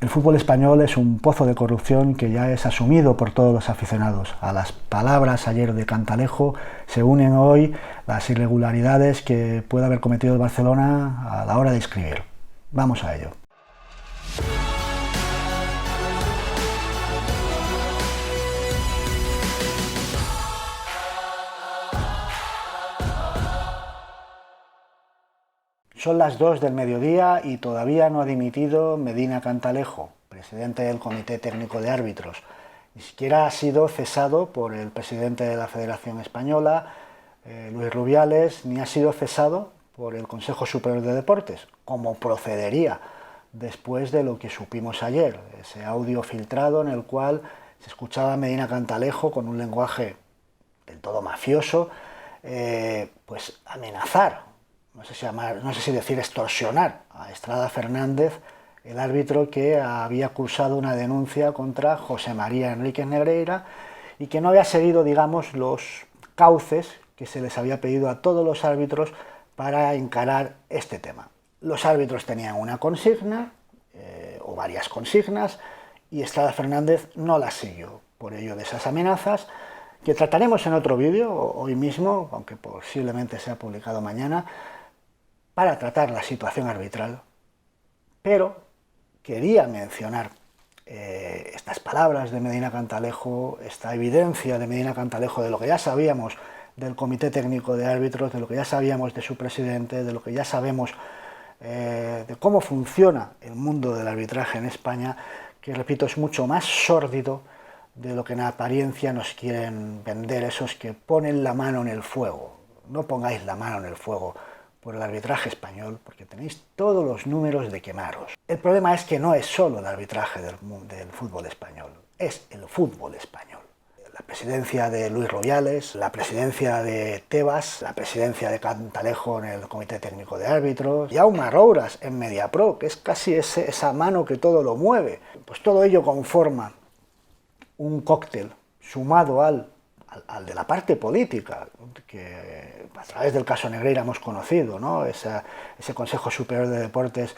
El fútbol español es un pozo de corrupción que ya es asumido por todos los aficionados. A las palabras ayer de Cantalejo se unen hoy las irregularidades que puede haber cometido el Barcelona a la hora de escribir. Vamos a ello. Son las 2 del mediodía y todavía no ha dimitido Medina Cantalejo, presidente del Comité Técnico de Árbitros. Ni siquiera ha sido cesado por el presidente de la Federación Española, Luis Rubiales, ni ha sido cesado por el Consejo Superior de Deportes, como procedería después de lo que supimos ayer, ese audio filtrado en el cual se escuchaba a Medina Cantalejo con un lenguaje del todo mafioso, pues amenazar, no sé si decir extorsionar a Estrada Fernández, el árbitro que había cursado una denuncia contra José María Enríquez Negreira y que no había seguido, digamos, los cauces que se les había pedido a todos los árbitros para encarar este tema. Los árbitros tenían una consigna, o varias consignas, y Estrada Fernández no las siguió. Por ello, de esas amenazas, que trataremos en otro vídeo, hoy mismo, aunque posiblemente sea publicado mañana, para tratar la situación arbitral, pero quería mencionar estas palabras de Medina Cantalejo, esta evidencia de Medina Cantalejo de lo que ya sabíamos del Comité Técnico de Árbitros, de lo que ya sabíamos de su presidente, de lo que ya sabemos de cómo funciona el mundo del arbitraje en España, que repito, es mucho más sórdido de lo que en apariencia nos quieren vender esos que ponen la mano en el fuego. No pongáis la mano en el fuego por el arbitraje español, porque tenéis todos los números de quemaros. El problema es que no es solo el arbitraje del fútbol español, es el fútbol español. La presidencia de Luis Rubiales, la presidencia de Tebas, la presidencia de Cantalejo en el Comité Técnico de Árbitros, Jaume Rouras en Mediapro, que es casi esa mano que todo lo mueve. Pues todo ello conforma un cóctel sumado al de la parte política, que a través del caso Negreira hemos conocido, ¿no? Ese Consejo Superior de Deportes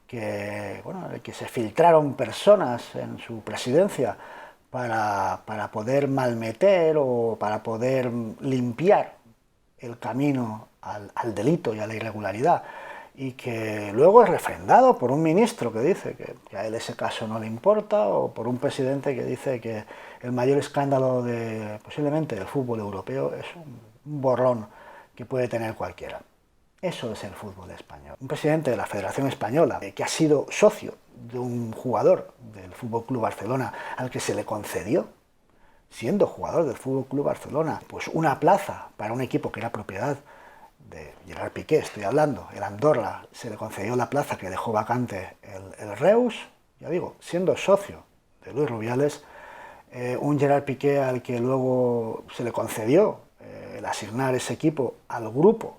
que se filtraron personas en su presidencia para poder malmeter o para poder limpiar el camino al delito y a la irregularidad, y que luego es refrendado por un ministro que dice que a él ese caso no le importa, o por un presidente que dice que el mayor escándalo posiblemente del fútbol europeo es un borrón que puede tener cualquiera. Eso es el fútbol español. Un presidente de la Federación Española que ha sido socio de un jugador del FC Barcelona al que se le concedió, siendo jugador del FC Barcelona, pues una plaza para un equipo que era propiedad de Gerard Piqué, estoy hablando, el Andorra, se le concedió la plaza que dejó vacante el Reus, ya digo, siendo socio de Luis Rubiales, un Gerard Piqué al que luego se le concedió el asignar ese equipo al grupo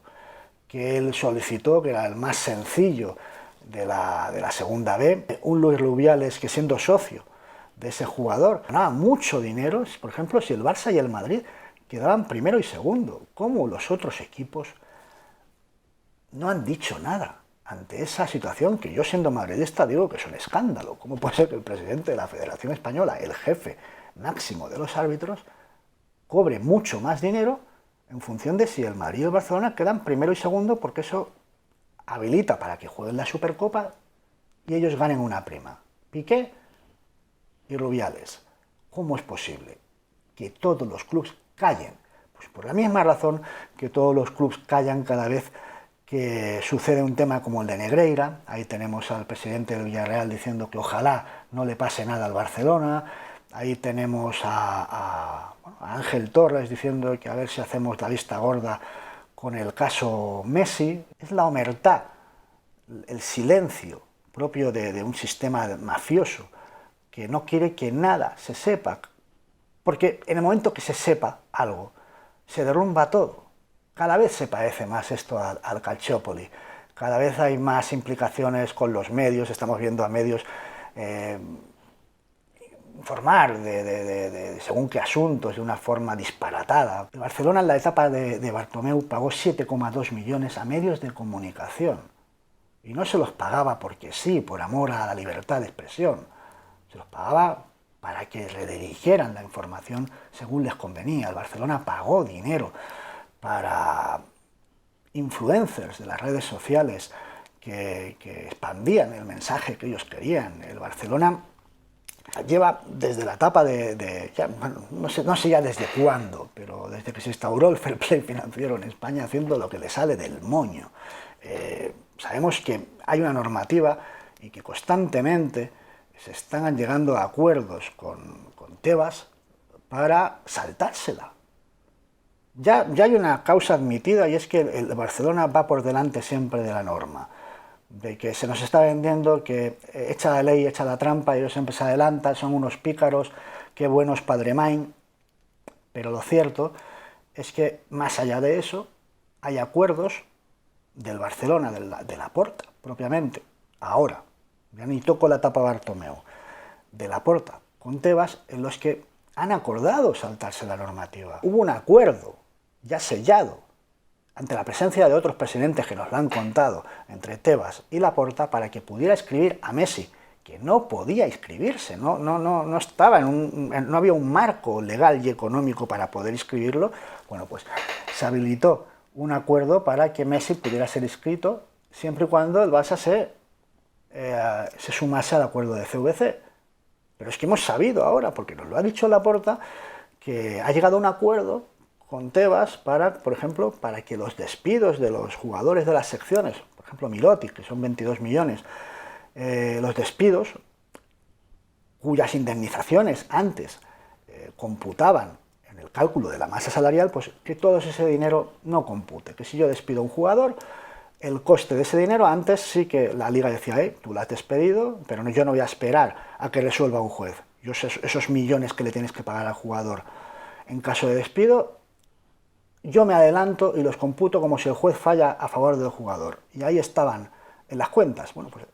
que él solicitó, que era el más sencillo de la segunda B, un Luis Rubiales que siendo socio de ese jugador ganaba mucho dinero, por ejemplo, si el Barça y el Madrid quedaban primero y segundo, ¿cómo los otros equipos no han dicho nada ante esa situación que yo, siendo madridista, digo que es un escándalo? ¿Cómo puede ser que el presidente de la Federación Española, el jefe máximo de los árbitros, cobre mucho más dinero en función de si el Madrid y el Barcelona quedan primero y segundo, porque eso habilita para que jueguen la Supercopa y ellos ganen una prima? Piqué y Rubiales. ¿Cómo es posible que todos los clubes callen? Pues por la misma razón que todos los clubes callan cada vez que sucede un tema como el de Negreira. Ahí tenemos al presidente del Villarreal diciendo que ojalá no le pase nada al Barcelona. Ahí tenemos a Ángel Torres diciendo que a ver si hacemos la vista gorda con el caso Messi. Es la omertá, el silencio propio de un sistema mafioso que no quiere que nada se sepa, porque en el momento que se sepa algo, se derrumba todo. Cada vez se parece más esto al Calciopoli, cada vez hay más implicaciones con los medios, estamos viendo a medios informar de según qué asuntos de una forma disparatada. Barcelona en la etapa de Bartomeu pagó 7,2 millones a medios de comunicación. Y no se los pagaba porque sí, por amor a la libertad de expresión. Se los pagaba para que redirigieran la información según les convenía. El Barcelona pagó dinero para influencers de las redes sociales que expandían el mensaje que ellos querían. El Barcelona lleva desde la etapa bueno, no sé ya desde cuándo, pero desde que se instauró el fair play financiero en España, haciendo lo que le sale del moño. Sabemos que hay una normativa y que constantemente se están llegando a acuerdos con Tebas para saltársela. Ya hay una causa admitida, y es que el Barcelona va por delante siempre de la norma, de que se nos está vendiendo que echa la ley, echa la trampa, ellos siempre se adelantan, son unos pícaros, qué buenos Padre Main. Pero lo cierto es que más allá de eso hay acuerdos del Barcelona, de Laporta propiamente, ahora, ya ni toco la tapa Bartomeu, de Laporta con Tebas, en los que han acordado saltarse la normativa. Hubo un acuerdo ya sellado ante la presencia de otros presidentes que nos lo han contado, entre Tebas y Laporta, para que pudiera escribir a Messi, que no podía inscribirse, no estaba no había un marco legal y económico para poder inscribirlo. Bueno, pues se habilitó un acuerdo para que Messi pudiera ser inscrito siempre y cuando el Barça se sumase al acuerdo de CVC. Pero es que hemos sabido ahora, porque nos lo ha dicho Laporta, que ha llegado a un acuerdo con Tebas para, por ejemplo, para que los despidos de los jugadores de las secciones, por ejemplo Mirotic, que son 22 millones, los despidos cuyas indemnizaciones antes computaban en el cálculo de la masa salarial, pues que todo ese dinero no compute, que si yo despido a un jugador, el coste de ese dinero antes sí que la liga decía, tú lo has despedido, pero yo no voy a esperar a que resuelva un juez. Esos millones que le tienes que pagar al jugador en caso de despido, yo me adelanto y los computo como si el juez falla a favor del jugador. Y ahí estaban en las cuentas. Bueno, pues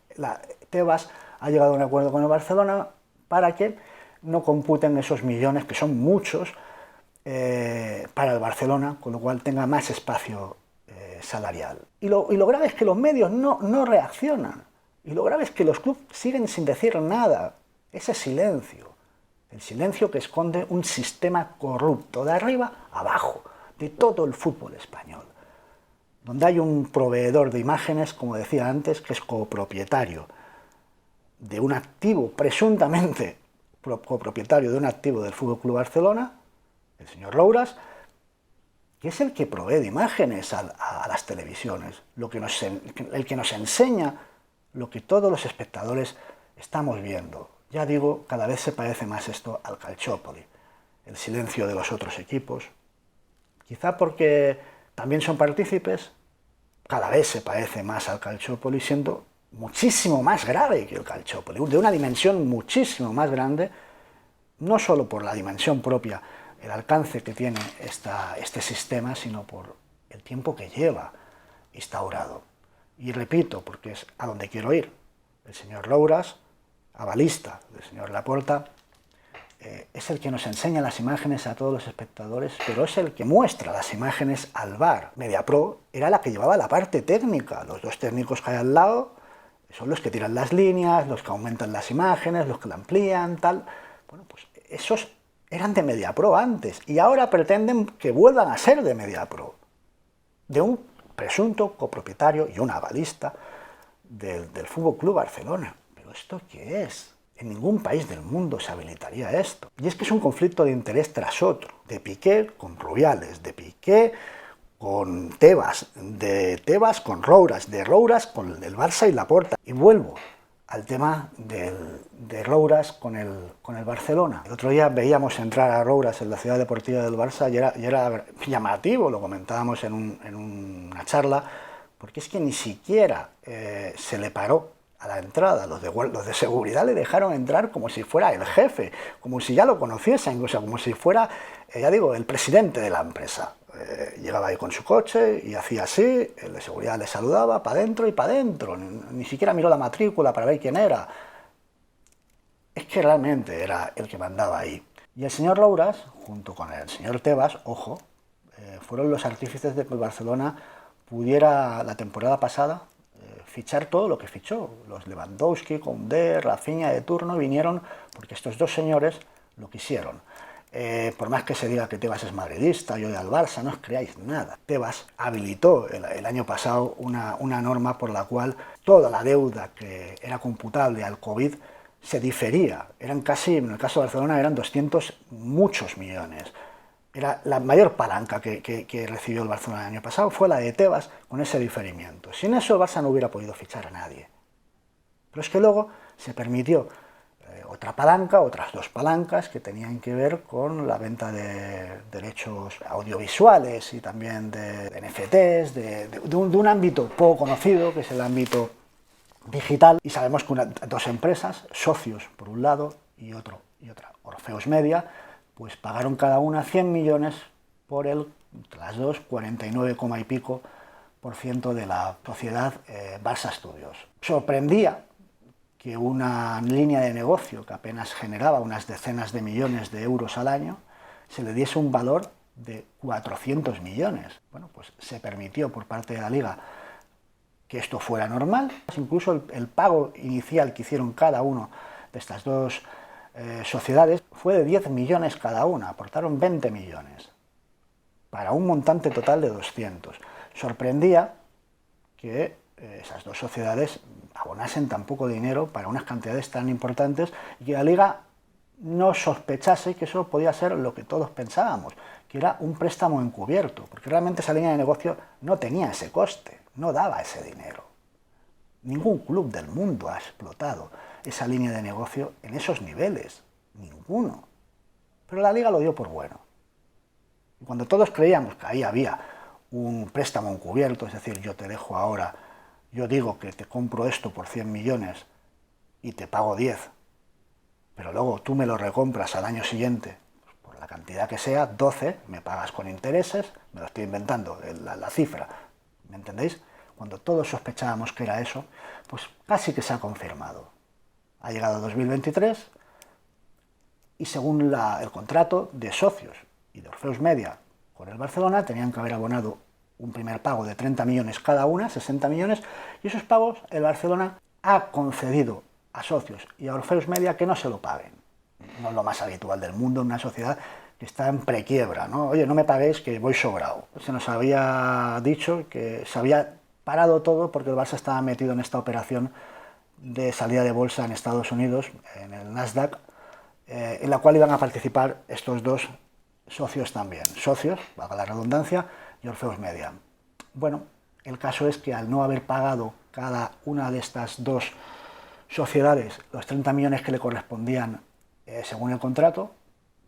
Tebas ha llegado a un acuerdo con el Barcelona para que no computen esos millones, que son muchos, para el Barcelona, con lo cual tenga más espacio salarial. Y lo grave es que los medios no reaccionan. Y lo grave es que los clubes siguen sin decir nada. Ese silencio, el silencio que esconde un sistema corrupto, de arriba a abajo, de todo el fútbol español, donde hay un proveedor de imágenes, como decía antes, que es copropietario de un activo, presuntamente copropietario de un activo del Fútbol Club Barcelona, el señor Louras, que es el que provee de imágenes a las televisiones, el que nos enseña lo que todos los espectadores estamos viendo. Ya digo, cada vez se parece más esto al Calciopoli, el silencio de los otros equipos. Quizá porque también son partícipes, cada vez se parece más al Calciopoli, siendo muchísimo más grave que el Calciopoli, de una dimensión muchísimo más grande, no solo por la dimensión propia, el alcance que tiene este sistema, sino por el tiempo que lleva instaurado. Y repito, porque es a donde quiero ir, el señor Louras, avalista del señor Laporta, es el que nos enseña las imágenes a todos los espectadores, pero es el que muestra las imágenes al VAR. Mediapro era la que llevaba la parte técnica, los dos técnicos que hay al lado son los que tiran las líneas, los que aumentan las imágenes, los que la amplían, tal. Bueno, pues esos eran de Mediapro antes, y ahora pretenden que vuelvan a ser de Mediapro, de un presunto copropietario y un avalista del Fútbol Club Barcelona. ¿Pero esto qué es? En ningún país del mundo se habilitaría esto. Y es que es un conflicto de interés tras otro, de Piqué con Rubiales, de Piqué con Tebas, de Tebas con Louras, de Louras con el Barça y Laporta. Y vuelvo al tema de Louras con el Barcelona. El otro día veíamos entrar a Louras en la ciudad deportiva del Barça y era llamativo, lo comentábamos en una charla, porque es que ni siquiera se le paró a la entrada, los de seguridad le dejaron entrar como si fuera el jefe, como si ya lo conociesen, o sea, como si fuera, ya digo, el presidente de la empresa. Llegaba ahí con su coche y hacía así, el de seguridad le saludaba, para adentro y para adentro, ni siquiera miró la matrícula para ver quién era. Es que realmente era el que mandaba ahí. Y el señor Louras, junto con el señor Tebas, ojo, fueron los artífices de que el Barcelona pudiera, la temporada pasada, fichar todo lo que fichó. Los Lewandowski, Koundé, Rafinha de turno vinieron porque estos dos señores lo quisieron. Por más que se diga que Tebas es madridista, yo al Barça, no os creáis nada. Tebas habilitó el año pasado una norma por la cual toda la deuda que era computable al COVID se difería. Eran casi, en el caso de Barcelona, eran 200 muchos millones. Era la mayor palanca que recibió el Barcelona el año pasado, fue la de Tebas con ese diferimiento. Sin eso el Barça no hubiera podido fichar a nadie. Pero es que luego se permitió otra palanca, otras dos palancas que tenían que ver con la venta de derechos audiovisuales y también de NFTs, de un ámbito poco conocido, que es el ámbito digital. Y sabemos que dos empresas, socios por un lado y otra, Orpheus Media, pues pagaron cada una 100 millones por las dos, 49, y pico % de la sociedad Barça Studios. Sorprendía que una línea de negocio que apenas generaba unas decenas de millones de euros al año se le diese un valor de 400 millones. Bueno, pues se permitió por parte de la Liga que esto fuera normal. Incluso el pago inicial que hicieron cada uno de estas dos sociedades fue de 10 millones cada una, aportaron 20 millones, para un montante total de 200. Sorprendía que esas dos sociedades abonasen tan poco dinero para unas cantidades tan importantes y que la Liga no sospechase que eso podía ser lo que todos pensábamos, que era un préstamo encubierto, porque realmente esa línea de negocio no tenía ese coste, no daba ese dinero. Ningún club del mundo ha explotado esa línea de negocio en esos niveles, ninguno. Pero la Liga lo dio por bueno. Y cuando todos creíamos que ahí había un préstamo encubierto, es decir, yo te dejo ahora, yo digo que te compro esto por 100 millones y te pago 10, pero luego tú me lo recompras al año siguiente, pues por la cantidad que sea, 12, me pagas con intereses, me lo estoy inventando, la cifra, ¿me entendéis? Cuando todos sospechábamos que era eso, pues casi que se ha confirmado. Ha llegado 2023 y según el contrato de socios y de Orpheus Media con el Barcelona, tenían que haber abonado un primer pago de 30 millones cada una, 60 millones, y esos pagos el Barcelona ha concedido a socios y a Orpheus Media que no se lo paguen. No es lo más habitual del mundo en una sociedad que está en prequiebra, ¿no? Oye, no me paguéis que voy sobrado. Se nos había dicho que se había parado todo porque el Barça estaba metido en esta operación de salida de bolsa en Estados Unidos, en el Nasdaq, en la cual iban a participar estos dos socios también. Socios, valga la redundancia, y Orpheus Media. Bueno, el caso es que al no haber pagado cada una de estas dos sociedades los 30 millones que le correspondían según el contrato,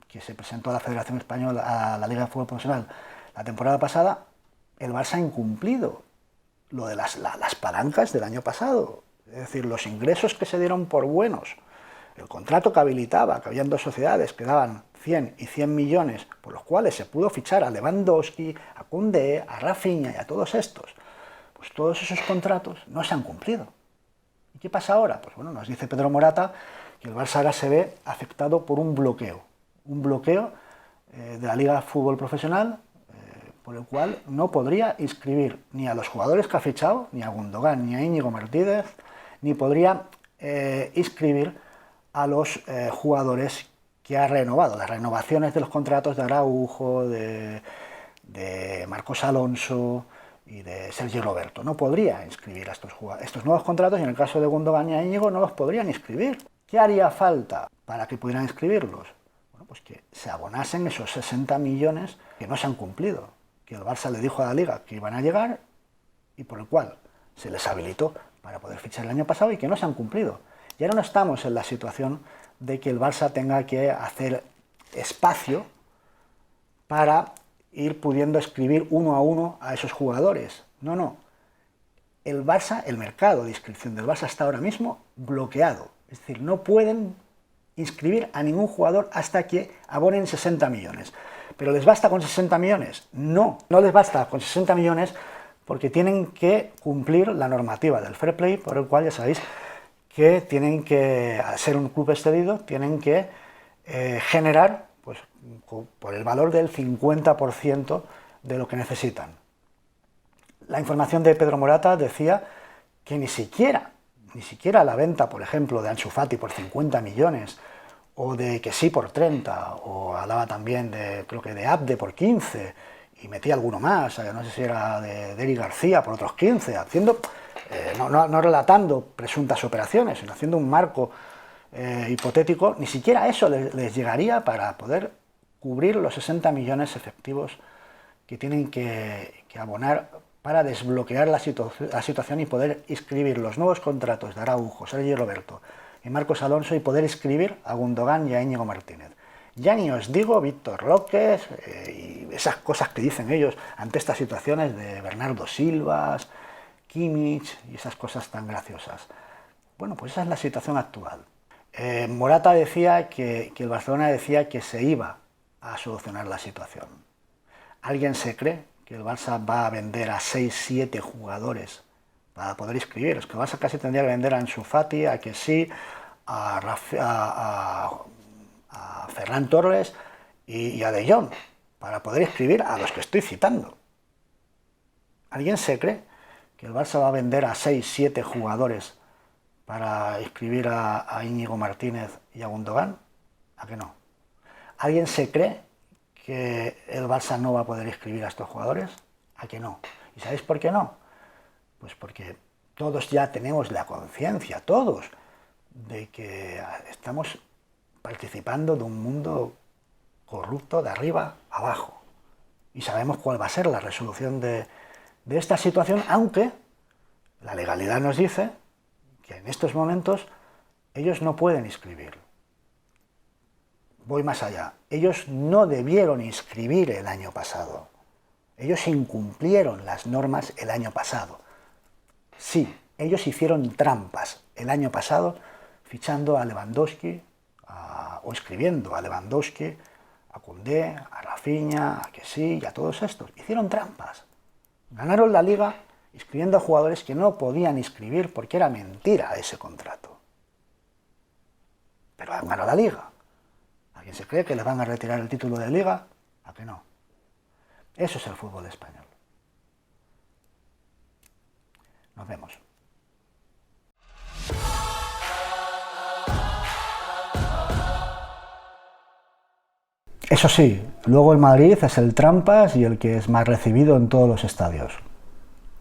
que se presentó a la Federación Española, a la Liga de Fútbol Profesional la temporada pasada, el Barça ha incumplido lo de las palancas del año pasado, es decir, los ingresos que se dieron por buenos, el contrato que habilitaba, que habían dos sociedades que daban 100 y 100 millones, por los cuales se pudo fichar a Lewandowski, a Koundé, a Rafinha y a todos estos, pues todos esos contratos no se han cumplido. ¿Y qué pasa ahora? Pues bueno, nos dice Pedro Morata que el Barça ahora se ve afectado por un bloqueo de la Liga de Fútbol Profesional, por el cual no podría inscribir ni a los jugadores que ha fichado, ni a Gundogan, ni a Íñigo Martínez, ni podría inscribir a los jugadores que ha renovado, las renovaciones de los contratos de Araujo, de Marcos Alonso y de Sergi Roberto. No podría inscribir a estos nuevos contratos y en el caso de Gundogan y a Íñigo no los podrían inscribir. ¿Qué haría falta para que pudieran inscribirlos? Bueno, pues que se abonasen esos 60 millones que no se han cumplido, que el Barça le dijo a la Liga que iban a llegar y por el cual se les habilitó para poder fichar el año pasado y que no se han cumplido. Y ahora no estamos en la situación de que el Barça tenga que hacer espacio para ir pudiendo escribir uno a uno a esos jugadores. No, no. El Barça, el mercado de inscripción del Barça está ahora mismo bloqueado. Es decir, no pueden inscribir a ningún jugador hasta que abonen 60 millones. ¿Pero les basta con 60 millones? No, no les basta con 60 millones porque tienen que cumplir la normativa del fair play, por el cual ya sabéis que tienen que, al ser un club excedido, tienen que generar pues, por el valor del 50% de lo que necesitan. La información de Pedro Morata decía que ni siquiera la venta, por ejemplo, de Ansu Fati por 50 millones, o de Kessie por 30, o hablaba también creo que de Abde por 15, y metía alguno más, no sé si era de Eric García por otros 15, haciendo, no relatando presuntas operaciones, sino haciendo un marco hipotético. Ni siquiera eso les llegaría para poder cubrir los 60 millones efectivos que tienen que abonar para desbloquear la situación y poder inscribir los nuevos contratos de Araujo, Sergi Roberto y Marcos Alonso, y poder inscribir a Gundogan y a Íñigo Martínez. Ya ni os digo Víctor Roque y esas cosas que dicen ellos ante estas situaciones de Bernardo Silva, Kimmich y esas cosas tan graciosas. Bueno, pues esa es la situación actual. Morata decía que el Barcelona decía que se iba a solucionar la situación. ¿Alguien se cree que el Barça va a vender a 6-7 jugadores para poder inscribir? Es que el Barça casi tendría que vender a Ansu Fati, a Kessie, a Ferran Torres y a De Jong para poder inscribir a los que estoy citando. ¿Alguien se cree que el Barça va a vender a 6-7 jugadores para inscribir a Íñigo Martínez y a Gundogan? ¿A que no? ¿Alguien se cree que el Barça no va a poder inscribir a estos jugadores? ¿A que no? ¿Y sabéis por qué no? Pues porque todos ya tenemos la conciencia, todos, de que estamos participando de un mundo corrupto de arriba a abajo. Y sabemos cuál va a ser la resolución de esta situación, aunque la legalidad nos dice que en estos momentos ellos no pueden inscribir. Voy más allá. Ellos no debieron inscribir el año pasado. Ellos incumplieron las normas el año pasado. Sí, ellos hicieron trampas el año pasado fichando a Lewandowski o inscribiendo a Lewandowski, a Koundé, a Rafinha, a Kessie y a todos estos. Hicieron trampas. Ganaron la Liga inscribiendo a jugadores que no podían inscribir porque era mentira ese contrato. Pero han ganado la Liga. ¿Alguien se cree que les van a retirar el título de Liga? ¿A que no? Eso es el fútbol español. Nos vemos. Eso sí, luego el Madrid es el trampas y el que es más recibido en todos los estadios.